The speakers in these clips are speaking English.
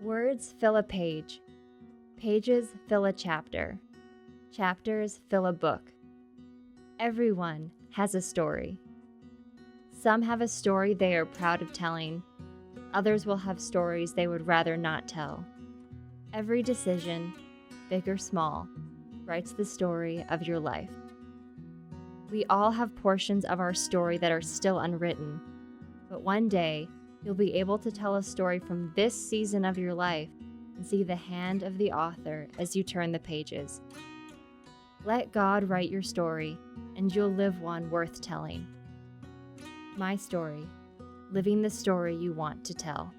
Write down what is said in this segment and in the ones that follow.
Words fill a page. Pages fill a chapter. Chapters fill a book. Everyone has a story. Some have a story they are proud of telling. Others will have stories they would rather not tell. Every decision, big or small, writes the story of your life. We all have portions of our story that are still unwritten, but one day you'll be able to tell a story from this season of your life and see the hand of the author as you turn the pages. Let God write your story, and you'll live one worth telling. My story, living the story you want to tell.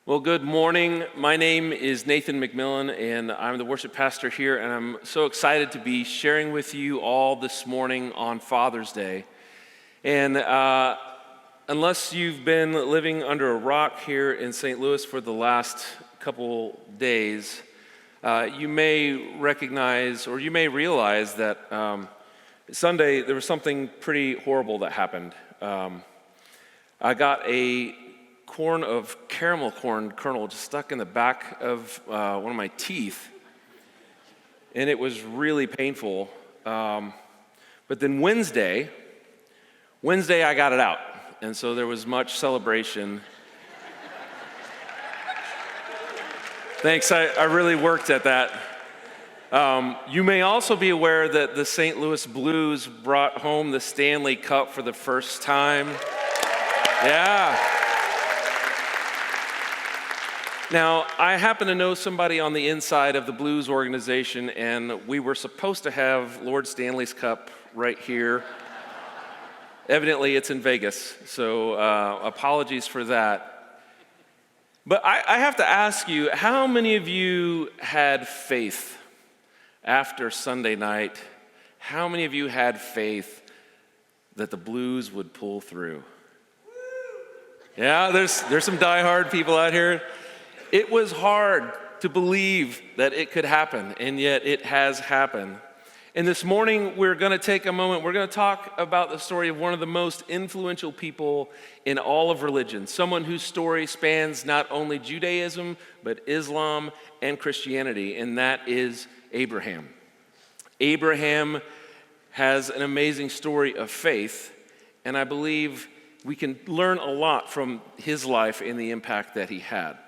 Well, good morning. My name is Nathan McMillan, and I'm the worship pastor here, and I'm so excited to be sharing with you all this morning on Father's Day. And unless you've been living under a rock here in St. Louis for the last couple days, you may recognize or you may realize that Sunday there was something pretty horrible that happened. I got a caramel corn kernel just stuck in the back of one of my teeth, and it was really painful. But then Wednesday I got it out, and so there was much celebration. Thanks, I really worked at that. You may also be aware that the St. Louis Blues brought home the Stanley Cup for the first time. Yeah. Now, I happen to know somebody on the inside of the Blues organization, and we were supposed to have Lord Stanley's Cup right here. Evidently, it's in Vegas, so apologies for that. But I have to ask you, how many of you had faith after Sunday night? How many of you had faith that the Blues would pull through? Yeah, there's some diehard people out here. It was hard to believe that it could happen, and yet it has happened. And this morning, we're going to take a moment. We're going to talk about the story of one of the most influential people in all of religion, someone whose story spans not only Judaism, but Islam and Christianity, and that is Abraham. Abraham has an amazing story of faith, and I believe we can learn a lot from his life and the impact that he had.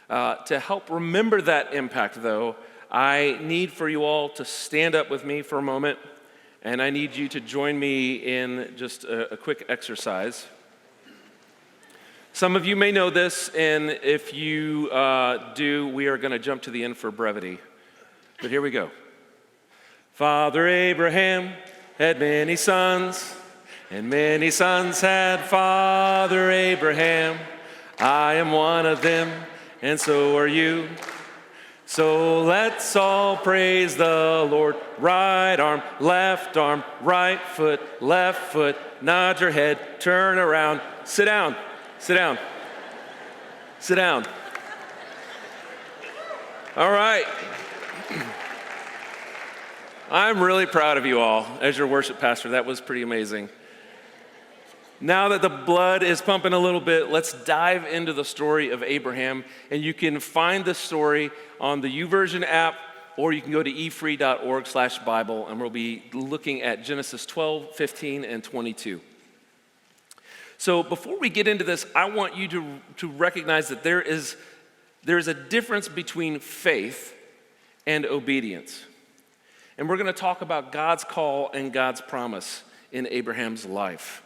To help remember that impact, though, I need for you all to stand up with me for a moment, and I need you to join me in just a quick exercise. Some of you may know this, and if you do, we are going to jump to the end for brevity. But here we go. Father Abraham had many sons, and many sons had Father Abraham. I am one of them, and so are you. So let's all praise the Lord. Right arm, right foot, nod your head, turn around, sit down, sit down, sit down. All right. I'm really proud of you all as your worship pastor. That was pretty amazing. Now that the blood is pumping a little bit, let's dive into the story of Abraham. And you can find the story on the YouVersion app, or you can go to efree.org/Bible, and we'll be looking at Genesis 12, 15, and 22. So before we get into this, I want you to recognize that there is a difference between faith and obedience. And we're going to talk about God's call and God's promise in Abraham's life.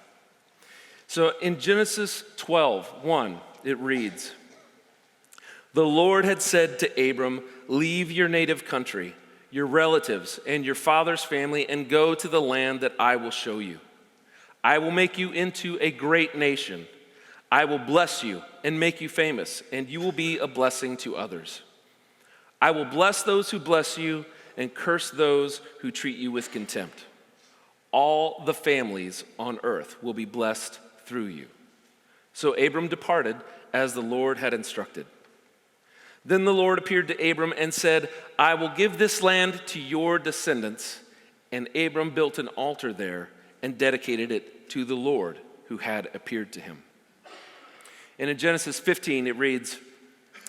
So in Genesis 12:1, it reads, "The Lord had said to Abram, 'Leave your native country, your relatives, and your father's family, and go to the land that I will show you. I will make you into a great nation. I will bless you and make you famous, and you will be a blessing to others. I will bless those who bless you and curse those who treat you with contempt. All the families on earth will be blessed through you.' So Abram departed as the Lord had instructed. Then the Lord appeared to Abram and said, 'I will give this land to your descendants.' And Abram built an altar there and dedicated it to the Lord who had appeared to him. And in Genesis 15, it reads,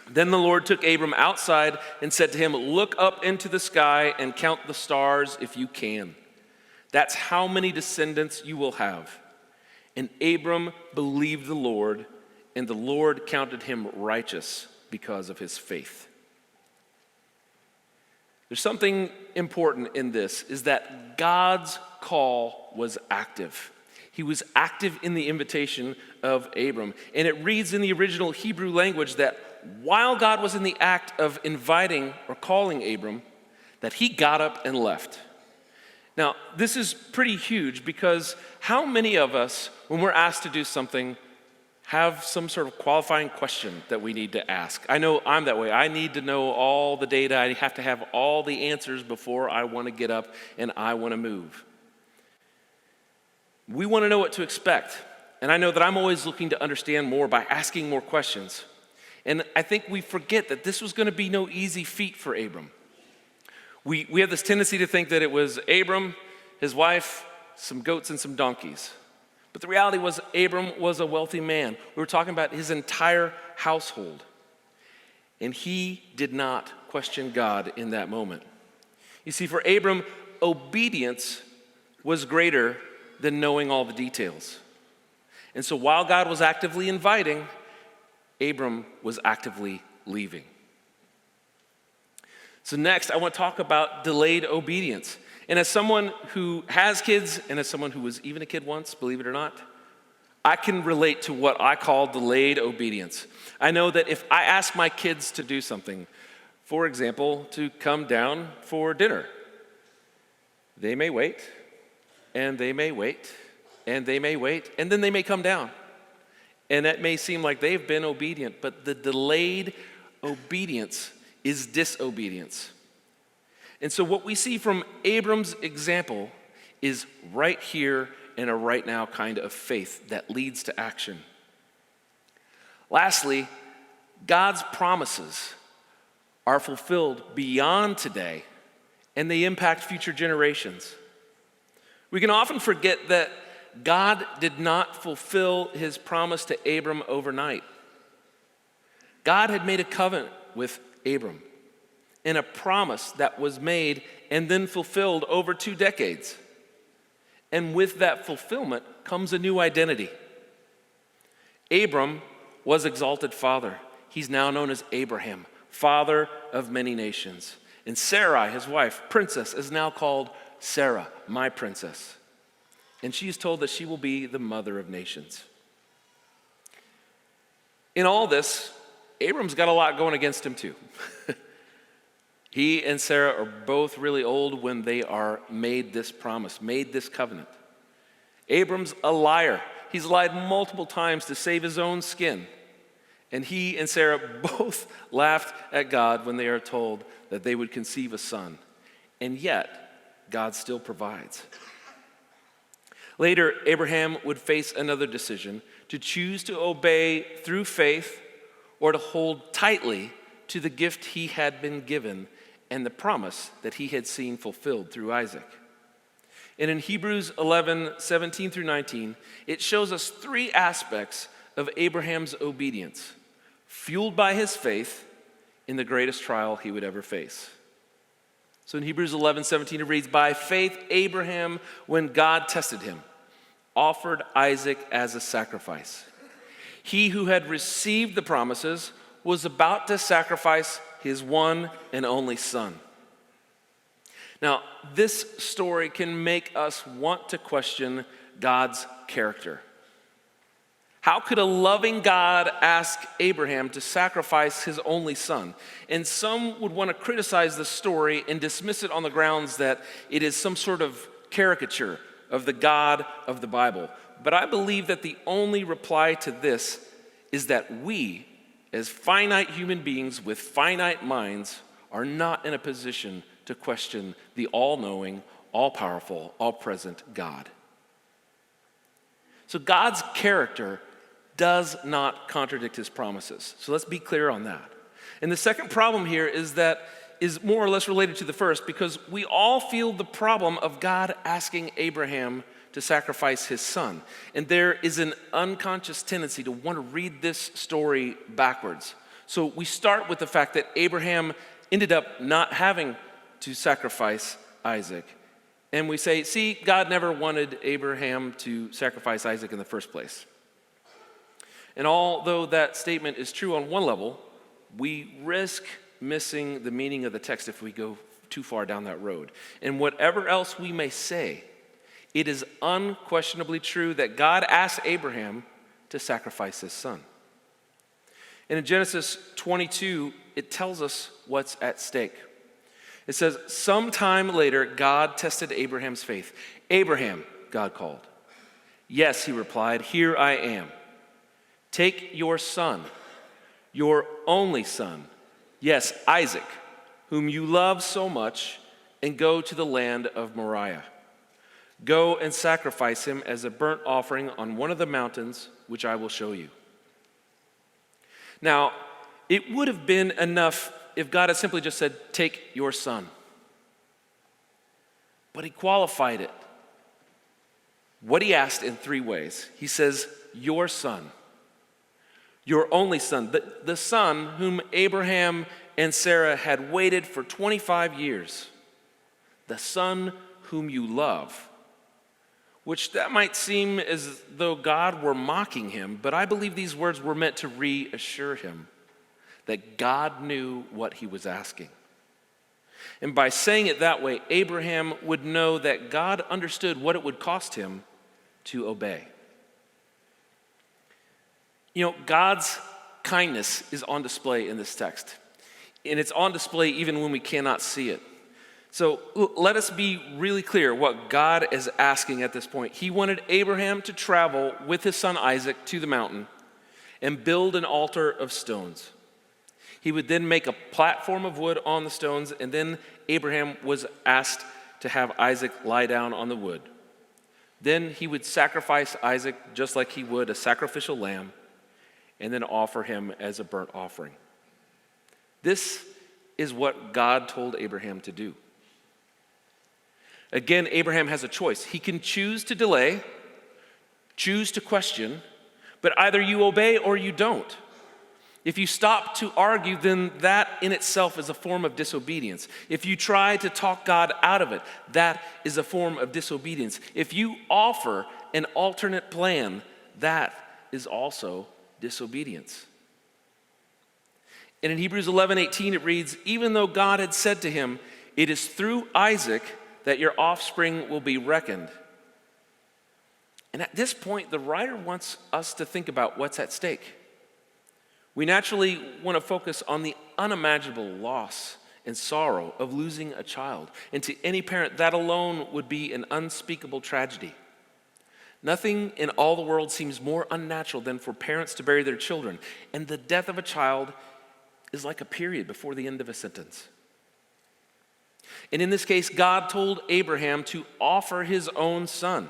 "Then the Lord took Abram outside and said to him, 'Look up into the sky and count the stars if you can. That's how many descendants you will have.' And Abram believed the Lord, and the Lord counted him righteous because of his faith." There's something important in this, is that God's call was active. He was active in the invitation of Abram. And it reads in the original Hebrew language that while God was in the act of inviting or calling Abram, that he got up and left. Now, this is pretty huge, because how many of us, when we're asked to do something, have some sort of qualifying question that we need to ask? I know I'm that way. I need to know all the data. I have to have all the answers before I want to get up and I want to move. We want to know what to expect. And I know that I'm always looking to understand more by asking more questions. And I think we forget that this was going to be no easy feat for Abram. We have this tendency to think that it was Abram, his wife, some goats, and some donkeys. But the reality was, Abram was a wealthy man. We were talking about his entire household. And he did not question God in that moment. You see, for Abram, obedience was greater than knowing all the details. And so while God was actively inviting, Abram was actively leaving. So next, I want to talk about delayed obedience. And as someone who has kids, and as someone who was even a kid once, believe it or not, I can relate to what I call delayed obedience. I know that if I ask my kids to do something, for example, to come down for dinner, they may wait, and they may wait, and they may wait, and then they may come down. And that may seem like they've been obedient, but the delayed obedience is disobedience. And so what we see from Abram's example is right here and a right now kind of faith that leads to action. Lastly, God's promises are fulfilled beyond today, and they impact future generations. We can often forget that God did not fulfill his promise to Abram overnight. God had made a covenant with Abram, and a promise that was made and then fulfilled over 2 decades. And with that fulfillment comes a new identity. Abram was exalted father. He's now known as Abraham, father of many nations. And Sarai, his wife, princess, is now called Sarah, my princess. And she is told that she will be the mother of nations. In all this, Abram's got a lot going against him too. He and Sarah are both really old when they are made this promise, made this covenant. Abram's a liar. He's lied multiple times to save his own skin. And he and Sarah both laughed at God when they are told that they would conceive a son. And yet, God still provides. Later, Abraham would face another decision, to choose to obey through faith or to hold tightly to the gift he had been given and the promise that he had seen fulfilled through Isaac. And in Hebrews 11:17 through 19, it shows us 3 aspects of Abraham's obedience, fueled by his faith in the greatest trial he would ever face. So in Hebrews 11:17 it reads, "By faith Abraham, when God tested him, offered Isaac as a sacrifice. He who had received the promises was about to sacrifice his one and only son." Now, this story can make us want to question God's character. How could a loving God ask Abraham to sacrifice his only son? And some would want to criticize the story and dismiss it on the grounds that it is some sort of caricature of the God of the Bible. But I believe that the only reply to this is that we, as finite human beings with finite minds, are not in a position to question the all-knowing, all-powerful, all-present God. So God's character does not contradict his promises. So let's be clear on that. And the second problem here is more or less related to the first, because we all feel the problem of God asking Abraham to sacrifice his son. And there is an unconscious tendency to want to read this story backwards. So we start with the fact that Abraham ended up not having to sacrifice Isaac. And we say, see, God never wanted Abraham to sacrifice Isaac in the first place. And although that statement is true on one level, we risk missing the meaning of the text if we go too far down that road. And whatever else we may say, it is unquestionably true that God asked Abraham to sacrifice his son. And in Genesis 22, it tells us what's at stake. It says, sometime later, God tested Abraham's faith. Abraham, God called. Yes, he replied, here I am. Take your son, your only son, yes, Isaac, whom you love so much, and go to the land of Moriah. Go and sacrifice him as a burnt offering on one of the mountains, which I will show you. Now, it would have been enough if God had simply just said, take your son. But he qualified it. What he asked in three ways. He says, your son, your only son, the son whom Abraham and Sarah had waited for 25 years, the son whom you love. Which that might seem as though God were mocking him, but I believe these words were meant to reassure him that God knew what he was asking. And by saying it that way, Abraham would know that God understood what it would cost him to obey. You know, God's kindness is on display in this text, and it's on display even when we cannot see it. So let us be really clear what God is asking at this point. He wanted Abraham to travel with his son Isaac to the mountain and build an altar of stones. He would then make a platform of wood on the stones, and then Abraham was asked to have Isaac lie down on the wood. Then he would sacrifice Isaac just like he would a sacrificial lamb, and then offer him as a burnt offering. This is what God told Abraham to do. Again, Abraham has a choice. He can choose to delay, choose to question, but either you obey or you don't. If you stop to argue, then that in itself is a form of disobedience. If you try to talk God out of it, that is a form of disobedience. If you offer an alternate plan, that is also disobedience. And in Hebrews 11:18 it reads, even though God had said to him, it is through Isaac that your offspring will be reckoned. And at this point, the writer wants us to think about what's at stake. We naturally want to focus on the unimaginable loss and sorrow of losing a child. And to any parent, that alone would be an unspeakable tragedy. Nothing in all the world seems more unnatural than for parents to bury their children. And the death of a child is like a period before the end of a sentence. And in this case, God told Abraham to offer his own son.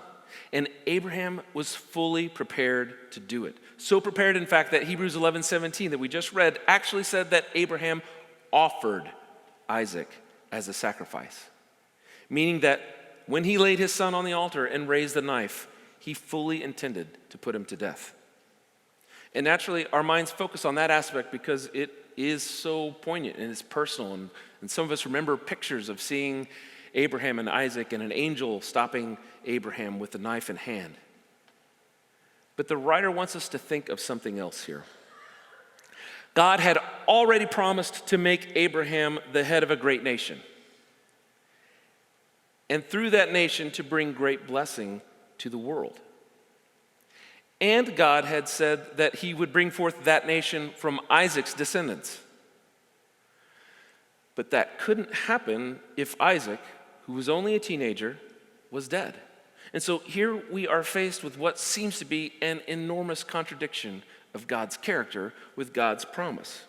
And Abraham was fully prepared to do it. So prepared, in fact, that Hebrews 11:17 that we just read actually said that Abraham offered Isaac as a sacrifice. Meaning that when he laid his son on the altar and raised the knife, he fully intended to put him to death. And naturally, our minds focus on that aspect because it is so poignant and it's personal. And some of us remember pictures of seeing Abraham and Isaac and an angel stopping Abraham with the knife in hand. But the writer wants us to think of something else here. God had already promised to make Abraham the head of a great nation. And through that nation to bring great blessing to the world. And God had said that he would bring forth that nation from Isaac's descendants. But that couldn't happen if Isaac, who was only a teenager, was dead. And so here we are faced with what seems to be an enormous contradiction of God's character with God's promise.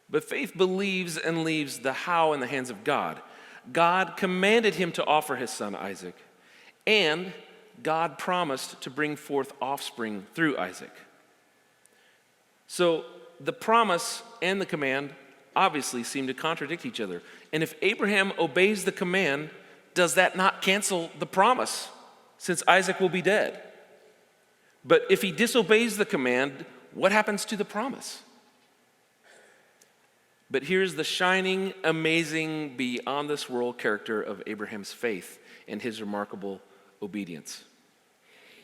But faith believes and leaves the how in the hands of God. God commanded him to offer his son Isaac, and God promised to bring forth offspring through Isaac. So the promise and the command obviously seem to contradict each other. And if Abraham obeys the command, does that not cancel the promise, since Isaac will be dead? But if he disobeys the command, what happens to the promise? But here's the shining, amazing, beyond this world character of Abraham's faith and his remarkable obedience.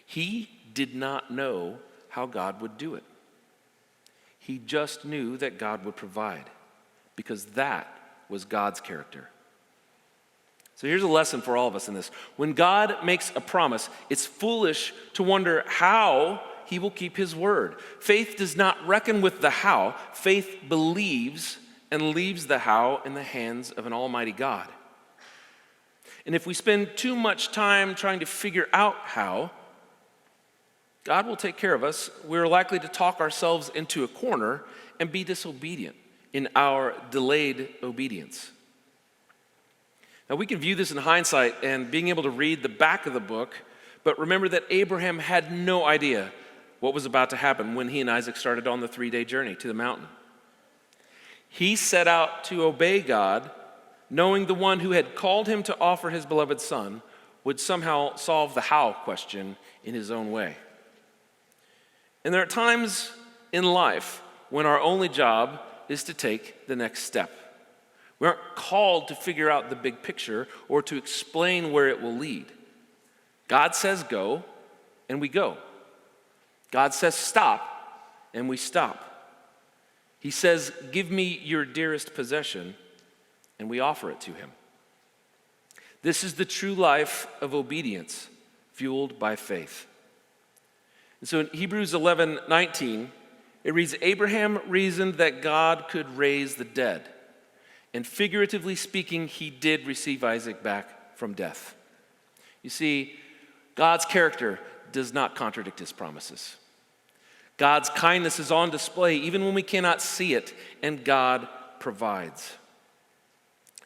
He did not know how God would do it. He just knew that God would provide, because that was God's character. So here's a lesson for all of us in this. When God makes a promise, it's foolish to wonder how he will keep his word. Faith does not reckon with the how. Faith believes and leaves the how in the hands of an almighty God. And if we spend too much time trying to figure out how, God will take care of us. We're likely to talk ourselves into a corner and be disobedient in our delayed obedience. Now, we can view this in hindsight and being able to read the back of the book, but remember that Abraham had no idea what was about to happen when he and Isaac started on the 3-day journey to the mountain. He set out to obey God, knowing the one who had called him to offer his beloved son would somehow solve the how question in his own way. And there are times in life when our only job is to take the next step. We aren't called to figure out the big picture or to explain where it will lead. God says go, and we go. God says stop, and we stop. He says, give me your dearest possession, and we offer it to him. This is the true life of obedience, fueled by faith. And so in Hebrews 11:19, it reads, Abraham reasoned that God could raise the dead. And figuratively speaking, he did receive Isaac back from death. You see, God's character does not contradict his promises. God's kindness is on display even when we cannot see it, and God provides.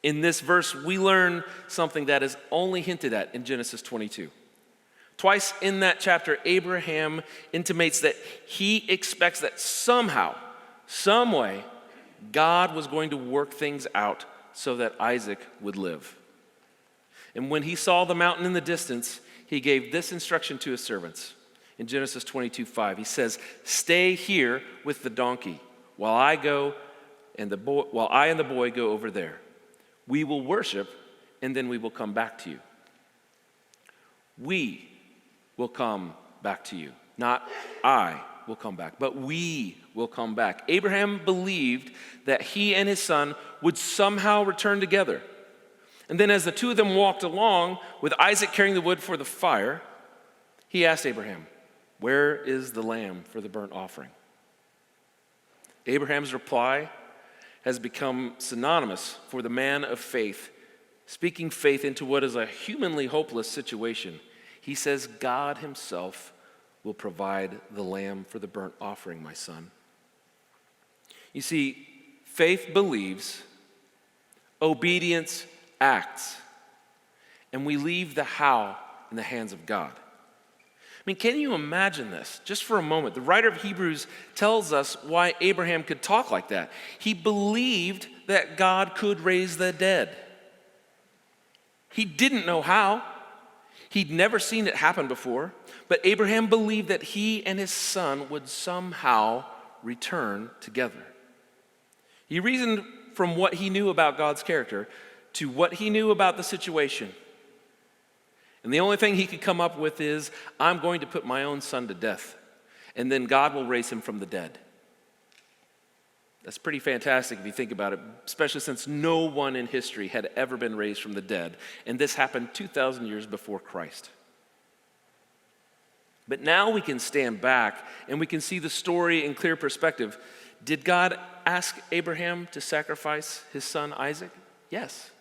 In this verse, we learn something that is only hinted at in Genesis 22. Twice in that chapter, Abraham intimates that he expects that somehow, some way, God was going to work things out so that Isaac would live. And when he saw the mountain in the distance, he gave this instruction to his servants. In Genesis 22:5, he says, stay here with the donkey while I and the boy go over there. We will worship, and then we will come back to you. We will come back to you, not I will come back, but we will come back. Abraham believed that he and his son would somehow return together. And then as the two of them walked along, with Isaac carrying the wood for the fire, he asked Abraham, where is the lamb for the burnt offering? Abraham's reply has become synonymous for the man of faith, speaking faith into what is a humanly hopeless situation. He says, God himself will provide the lamb for the burnt offering, my son. You see, faith believes, obedience acts, and we leave the how in the hands of God. I mean, can you imagine this? Just for a moment, the writer of Hebrews tells us why Abraham could talk like that. He believed that God could raise the dead. He didn't know how. He'd never seen it happen before, but Abraham believed that he and his son would somehow return together. He reasoned from what he knew about God's character to what he knew about the situation. And the only thing he could come up with is, I'm going to put my own son to death, and then God will raise him from the dead. That's pretty fantastic if you think about it, especially since no one in history had ever been raised from the dead, and this happened 2,000 years before Christ. But now we can stand back and we can see the story in clear perspective. Did God ask Abraham to sacrifice his son Isaac? Yes.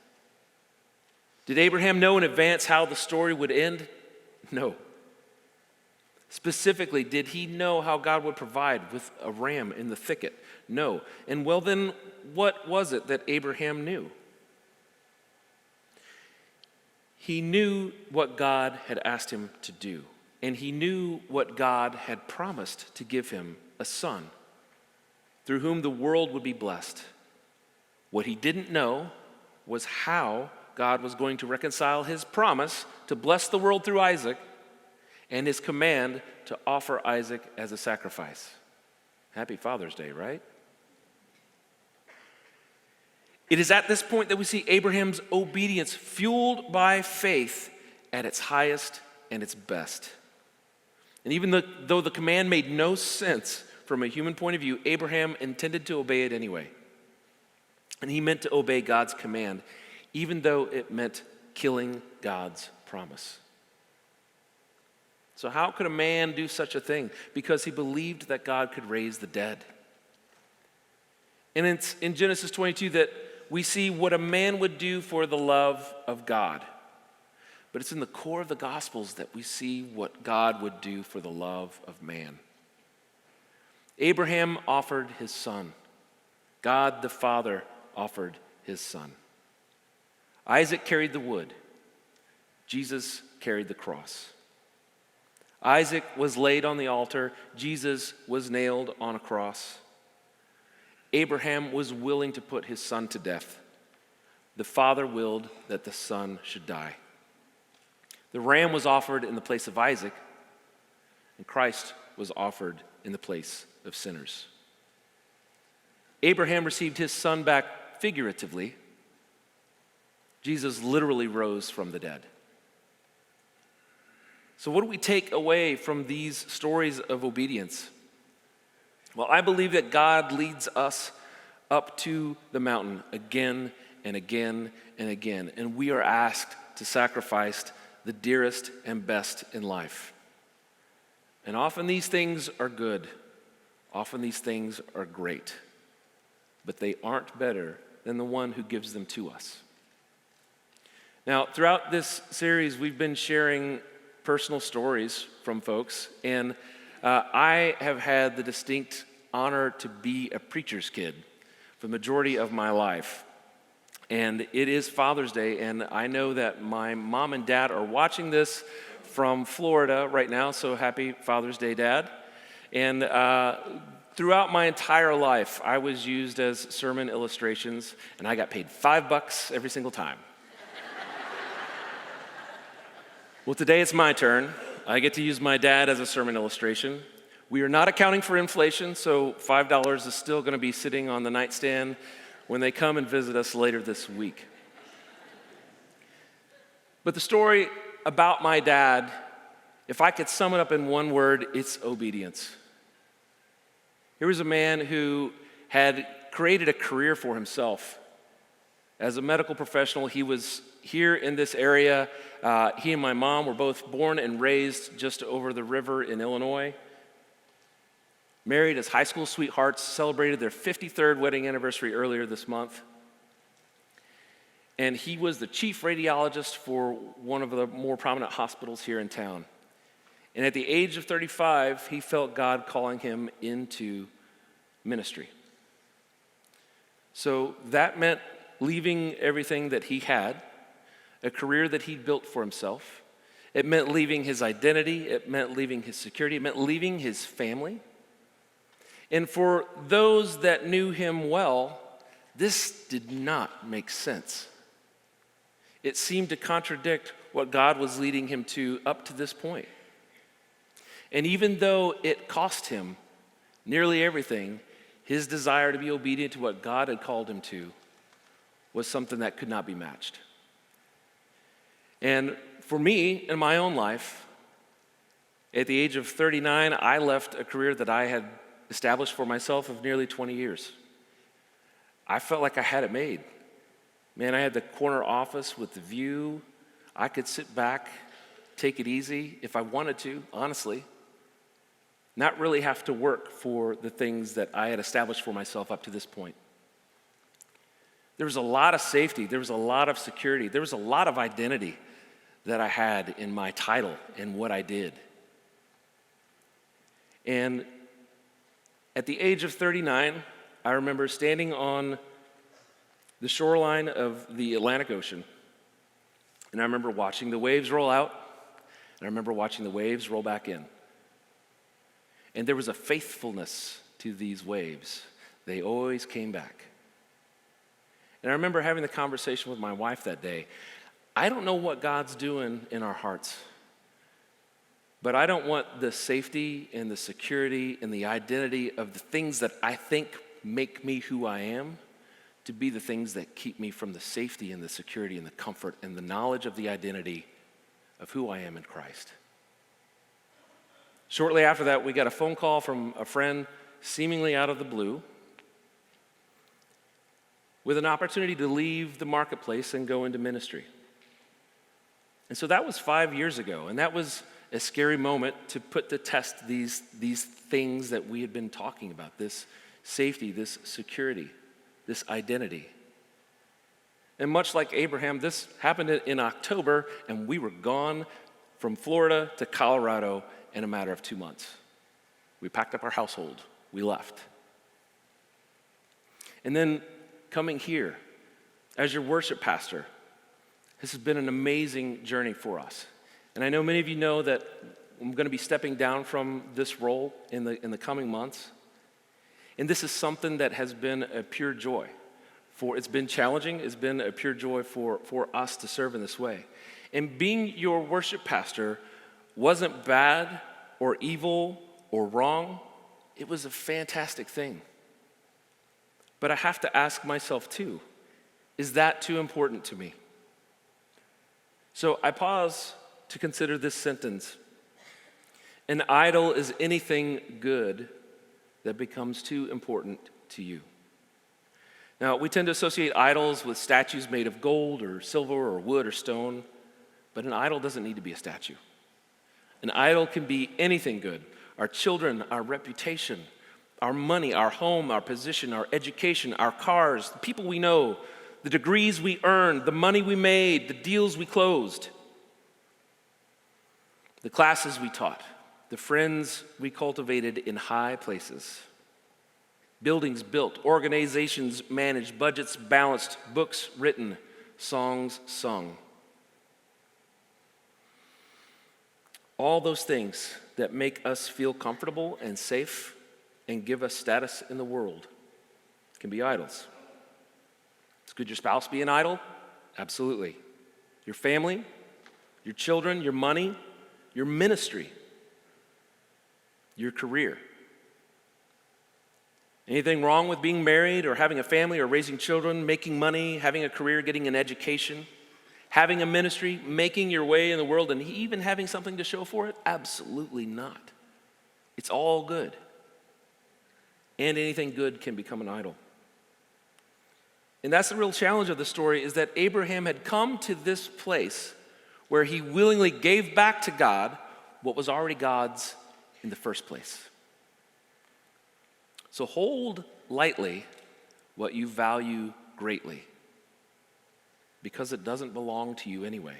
Did Abraham know in advance how the story would end? No. Specifically, did he know how God would provide with a ram in the thicket? No. And well, then, what was it that Abraham knew? He knew what God had asked him to do, and he knew what God had promised to give him, a son, through whom the world would be blessed. What he didn't know was how God was going to reconcile his promise to bless the world through Isaac and his command to offer Isaac as a sacrifice. Happy Father's Day, right? It is at this point that we see Abraham's obedience fueled by faith at its highest and its best. And even though the command made no sense from a human point of view, Abraham intended to obey it anyway. And he meant to obey God's command, even though it meant killing God's promise. So how could a man do such a thing? Because he believed that God could raise the dead. And it's in Genesis 22 that we see what a man would do for the love of God. But it's in the core of the Gospels that we see what God would do for the love of man. Abraham offered his son. God the Father offered his son. Isaac carried the wood. Jesus carried the cross. Isaac was laid on the altar. Jesus was nailed on a cross. Abraham was willing to put his son to death. The Father willed that the son should die. The ram was offered in the place of Isaac, and Christ was offered in the place of sinners. Abraham received his son back figuratively. Jesus literally rose from the dead. So what do we take away from these stories of obedience? Well, I believe that God leads us up to the mountain again and again and again, and we are asked to sacrifice the dearest and best in life. And often these things are good. Often these things are great. But they aren't better than the one who gives them to us. Now, throughout this series, we've been sharing personal stories from folks, and I have had the distinct honor to be a preacher's kid for the majority of my life. And it is Father's Day, and I know that my mom and dad are watching this from Florida right now, so happy Father's Day, Dad. And throughout my entire life, I was used as sermon illustrations, and I got paid $5 every single time. Well, today it's my turn. I get to use my dad as a sermon illustration. We are not accounting for inflation, so $5 is still going to be sitting on the nightstand when they come and visit us later this week. But the story about my dad, if I could sum it up in one word, it's obedience. Here was a man who had created a career for himself. As a medical professional, he was here in this area. He and my mom were both born and raised just over the river in Illinois. Married as high school sweethearts, celebrated their 53rd wedding anniversary earlier this month. And he was the chief radiologist for one of the more prominent hospitals here in town. And at the age of 35, he felt God calling him into ministry. So that meant leaving everything that he had, a career that he'd built for himself. It meant leaving his identity. It meant leaving his security. It meant leaving his family. And for those that knew him well, this did not make sense. It seemed to contradict what God was leading him to up to this point. And even though it cost him nearly everything, his desire to be obedient to what God had called him to was something that could not be matched. And for me, in my own life, at the age of 39, I left a career that I had established for myself of nearly 20 years. I felt like I had it made. Man, I had the corner office with the view. I could sit back, take it easy if I wanted to, honestly. Not really have to work for the things that I had established for myself up to this point. There was a lot of safety. There was a lot of security. There was a lot of identity that I had in my title and what I did. And at the age of 39, I remember standing on the shoreline of the Atlantic Ocean, and I remember watching the waves roll out, and I remember watching the waves roll back in. And there was a faithfulness to these waves. They always came back. And And I remember having the conversation with my wife that day. I don't know what God's doing in our hearts, but I don't want the safety and the security and the identity of the things that I think make me who I am to be the things that keep me from the safety and the security and the comfort and the knowledge of the identity of who I am in Christ. Shortly after that, we got a phone call from a friend, seemingly out of the blue, with an opportunity to leave the marketplace and go into ministry. And so that was 5 years ago, and that was a scary moment to put to test these things that we had been talking about, this safety, this security, this identity. And much like Abraham, this happened in October, and we were gone from Florida to Colorado in a matter of 2 months. We packed up our household. We left. And then coming here as your worship pastor, this has been an amazing journey for us. And I know many of you know that I'm going to be stepping down from this role in the coming months. And this is something that has been a pure joy. It's been challenging. It's been a pure joy for us to serve in this way. And being your worship pastor wasn't bad or evil or wrong. It was a fantastic thing. But I have to ask myself too, is that too important to me? So I pause to consider this sentence. An idol is anything good that becomes too important to you. Now, we tend to associate idols with statues made of gold or silver or wood or stone, but an idol doesn't need to be a statue. An idol can be anything good: our children, our reputation, our money, our home, our position, our education, our cars, the people we know, the degrees we earned, the money we made, the deals we closed, the classes we taught, the friends we cultivated in high places, buildings built, organizations managed, budgets balanced, books written, songs sung. All those things that make us feel comfortable and safe and give us status in the world can be idols. Could your spouse be an idol? Absolutely. Your family, your children, your money, your ministry, your career. Anything wrong with being married or having a family or raising children, making money, having a career, getting an education, having a ministry, making your way in the world, and even having something to show for it? Absolutely not. It's all good. And anything good can become an idol. And that's the real challenge of the story, is that Abraham had come to this place where he willingly gave back to God what was already God's in the first place. So hold lightly what you value greatly, because it doesn't belong to you anyway.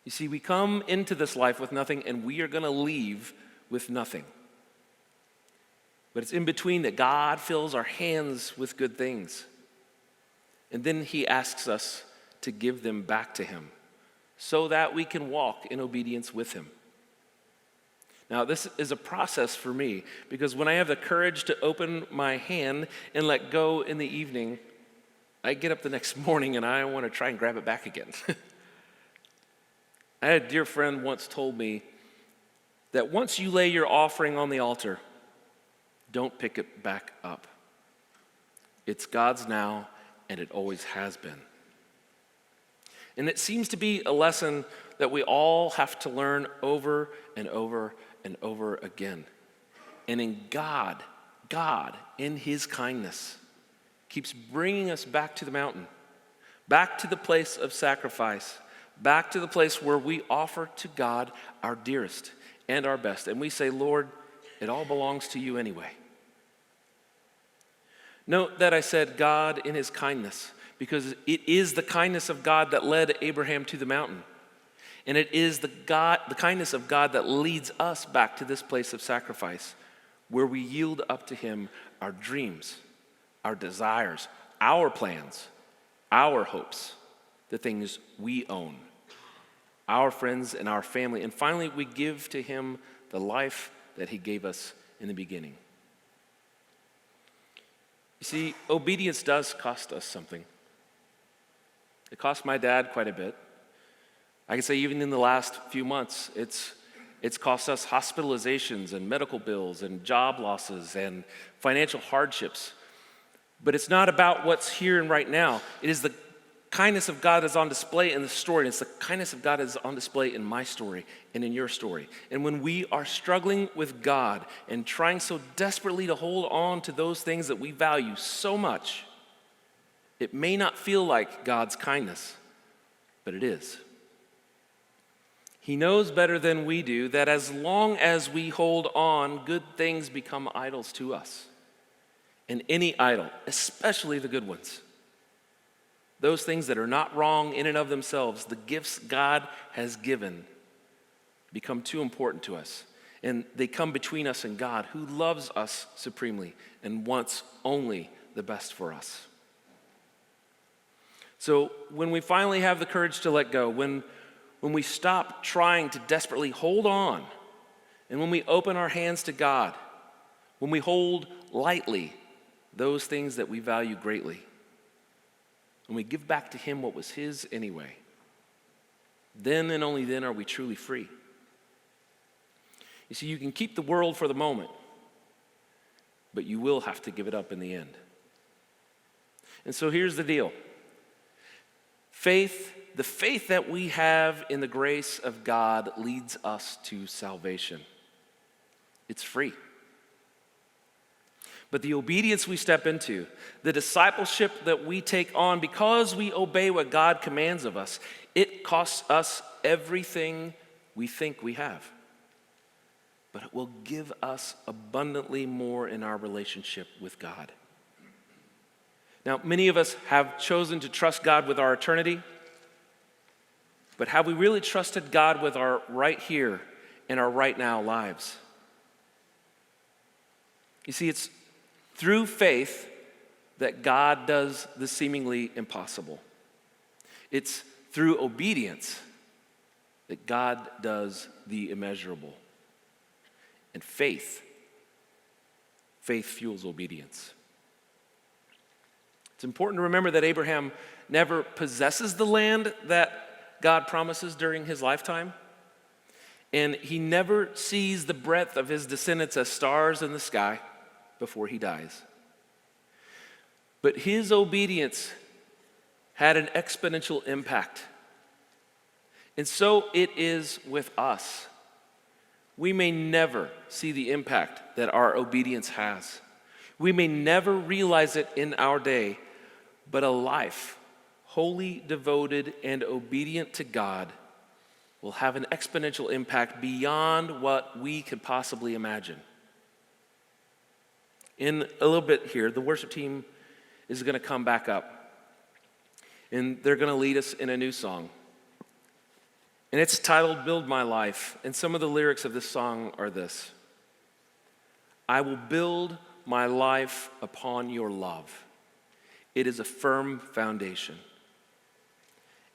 You see, we come into this life with nothing, and we are going to leave with nothing. But it's in between that God fills our hands with good things. And then he asks us to give them back to him so that we can walk in obedience with him. Now, this is a process for me, because when I have the courage to open my hand and let go in the evening, I get up the next morning and I want to try and grab it back again. I had a dear friend once told me that once you lay your offering on the altar, don't pick it back up. It's God's now, and it always has been. And it seems to be a lesson that we all have to learn over and over and over again. And in God, in his kindness, keeps bringing us back to the mountain, back to the place of sacrifice, back to the place where we offer to God our dearest and our best. And we say, Lord, it all belongs to you anyway. Note that I said God in his kindness, because it is the kindness of God that led Abraham to the mountain. And it is the kindness of God that leads us back to this place of sacrifice, where we yield up to him our dreams, our desires, our plans, our hopes, the things we own, our friends and our family. And finally, we give to him the life that he gave us in the beginning. You see, obedience does cost us something. It cost my dad quite a bit. I can say even in the last few months, it's cost us hospitalizations and medical bills and job losses and financial hardships. But it's not about what's here and right now. It is the kindness of God that's on display in the story. And it's the kindness of God that's on display in my story and in your story. And when we are struggling with God and trying so desperately to hold on to those things that we value so much, it may not feel like God's kindness, but it is. He knows better than we do that as long as we hold on, good things become idols to us. And any idol, especially the good ones, those things that are not wrong in and of themselves, the gifts God has given, become too important to us. And they come between us and God, who loves us supremely and wants only the best for us. So when we finally have the courage to let go, when we stop trying to desperately hold on, and when we open our hands to God, when we hold lightly those things that we value greatly, when we give back to Him what was His anyway, then and only then are we truly free. You see, you can keep the world for the moment, but you will have to give it up in the end. And so here's the deal. The faith that we have in the grace of God leads us to salvation. It's free. But the obedience we step into, the discipleship that we take on because we obey what God commands of us, it costs us everything we think we have. But it will give us abundantly more in our relationship with God. Now, many of us have chosen to trust God with our eternity, but have we really trusted God with our right here and our right now lives? You see, it's through faith that God does the seemingly impossible. It's through obedience that God does the immeasurable. And faith fuels obedience. It's important to remember that Abraham never possesses the land that God promises during his lifetime. And he never sees the breadth of his descendants as stars in the sky before he dies. But his obedience had an exponential impact. And so it is with us. We may never see the impact that our obedience has. We may never realize it in our day, but a life wholly devoted and obedient to God will have an exponential impact beyond what we could possibly imagine. In a little bit here, the worship team is going to come back up, and they're going to lead us in a new song. And it's titled Build My Life, and some of the lyrics of this song are this: I will build my life upon your love. It is a firm foundation.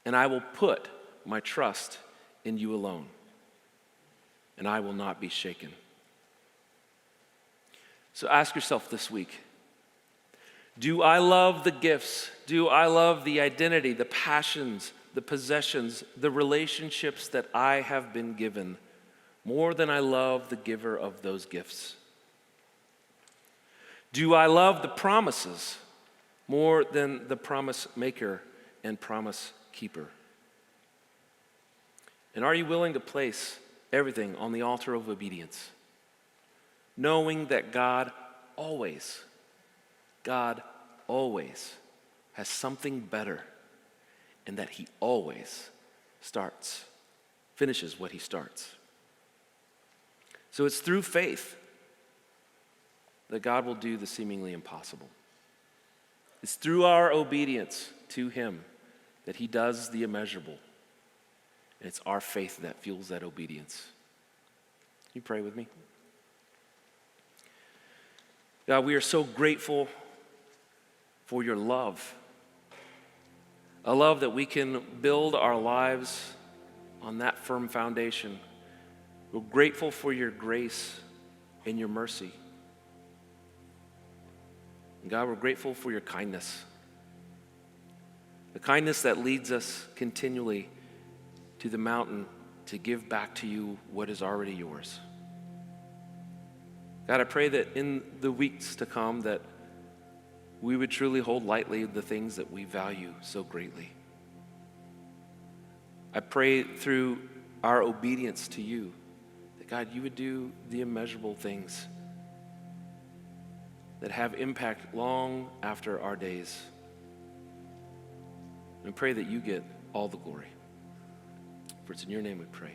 And I will put my trust in you alone, and I will not be shaken. So ask yourself this week, do I love the gifts? Do I love the identity, the passions, the possessions, the relationships that I have been given more than I love the giver of those gifts? Do I love the promises more than the promise maker and promise keeper? And are you willing to place everything on the altar of obedience, knowing that God always has something better, and that He always finishes what He starts? So it's through faith that God will do the seemingly impossible. It's through our obedience to Him that He does the immeasurable. And it's our faith that fuels that obedience. Can you pray with me? God, we are so grateful for your love. A love that we can build our lives on that firm foundation. We're grateful for your grace and your mercy. And God, we're grateful for your kindness. the kindness that leads us continually to the mountain to give back to you what is already yours. God, I pray that in the weeks to come that we would truly hold lightly the things that we value so greatly. I pray through our obedience to you that, God, you would do the immeasurable things that have impact long after our days. And pray that you get all the glory. For it's in your name we pray.